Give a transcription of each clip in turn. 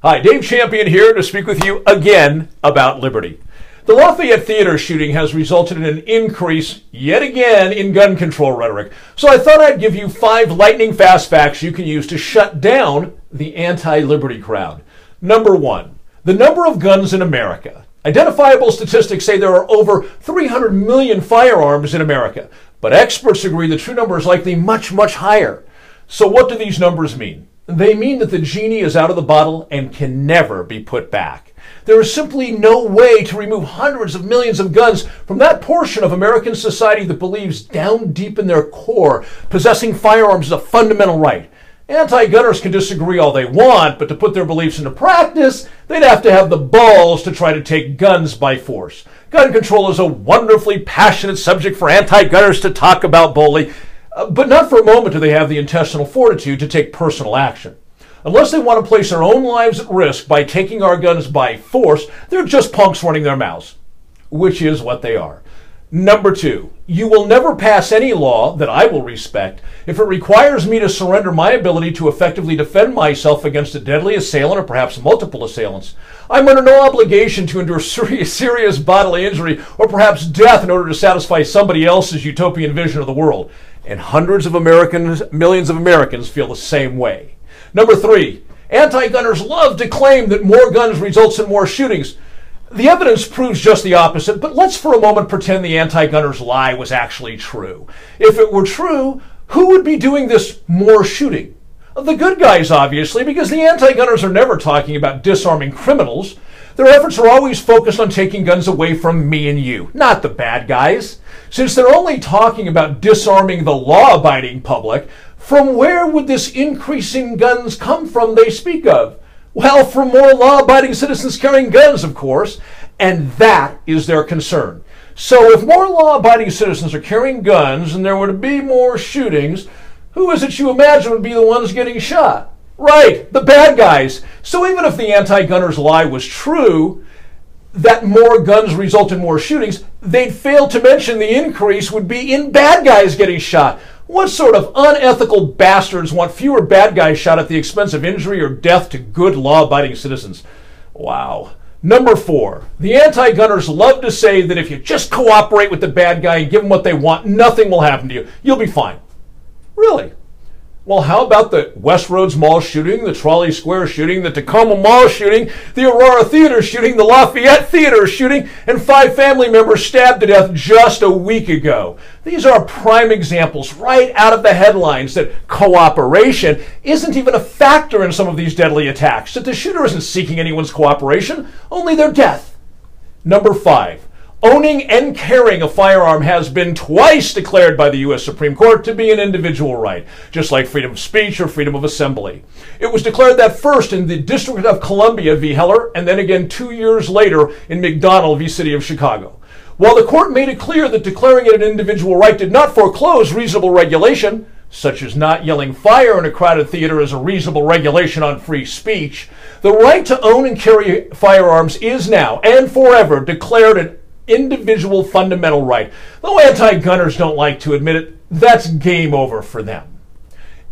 Hi, Dave Champion here to speak with you again about liberty. The Lafayette Theater shooting has resulted in an increase, yet again, in gun control rhetoric. So I thought I'd give you 5 lightning-fast facts you can use to shut down the anti-liberty crowd. Number 1, the number of guns in America. Identifiable statistics say there are over 300 million firearms in America, but experts agree the true number is likely much, much higher. So what do these numbers mean? They mean that the genie is out of the bottle and can never be put back. There is simply no way to remove hundreds of millions of guns from that portion of American society that believes down deep in their core possessing firearms is a fundamental right. Anti-gunners can disagree all they want, but to put their beliefs into practice, they'd have to have the balls to try to take guns by force. Gun control is a wonderfully passionate subject for anti-gunners to talk about boldly, but not for a moment do they have the intestinal fortitude to take personal action. Unless they want to place their own lives at risk by taking our guns by force, they're just punks running their mouths, which is what they are. Number 2, you will never pass any law that I will respect if it requires me to surrender my ability to effectively defend myself against a deadly assailant or perhaps multiple assailants. I'm under no obligation to endure serious bodily injury or perhaps death in order to satisfy somebody else's utopian vision of the world. And hundreds of Americans, millions of Americans feel the same way. Number 3, anti-gunners love to claim that more guns results in more shootings. The evidence proves just the opposite, but let's for a moment pretend the anti-gunners' lie was actually true. If it were true, who would be doing this more shooting? The good guys, obviously, because the anti-gunners are never talking about disarming criminals. Their efforts are always focused on taking guns away from me and you, not the bad guys. Since they're only talking about disarming the law-abiding public, from where would this increase in guns come from they speak of? Well, from more law-abiding citizens carrying guns, of course, and that is their concern. So if more law-abiding citizens are carrying guns and there were to be more shootings, who is it you imagine would be the ones getting shot? Right, the bad guys. So even if the anti-gunners' lie was true, that more guns result in more shootings, they'd fail to mention the increase would be in bad guys getting shot. What sort of unethical bastards want fewer bad guys shot at the expense of injury or death to good law-abiding citizens? Wow. Number 4, the anti-gunners love to say that if you just cooperate with the bad guy and give them what they want, nothing will happen to you. You'll be fine. Really? Well, how about the Westroads Mall shooting, the Trolley Square shooting, the Tacoma Mall shooting, the Aurora Theater shooting, the Lafayette Theater shooting, and 5 family members stabbed to death just a week ago? These are prime examples right out of the headlines that cooperation isn't even a factor in some of these deadly attacks, that the shooter isn't seeking anyone's cooperation, only their death. Number 5. Owning and carrying a firearm has been twice declared by the U.S. Supreme Court to be an individual right, just like freedom of speech or freedom of assembly. It was declared that first in the District of Columbia v. Heller, and then again 2 years later in McDonald v. City of Chicago. While the court made it clear that declaring it an individual right did not foreclose reasonable regulation, such as not yelling fire in a crowded theater is a reasonable regulation on free speech, the right to own and carry firearms is now and forever declared an individual fundamental right. Though anti-gunners don't like to admit it, that's game over for them.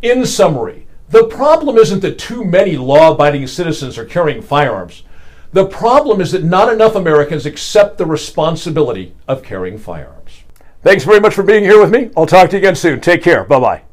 In summary, the problem isn't that too many law-abiding citizens are carrying firearms. The problem is that not enough Americans accept the responsibility of carrying firearms. Thanks very much for being here with me. I'll talk to you again soon. Take care. Bye-bye.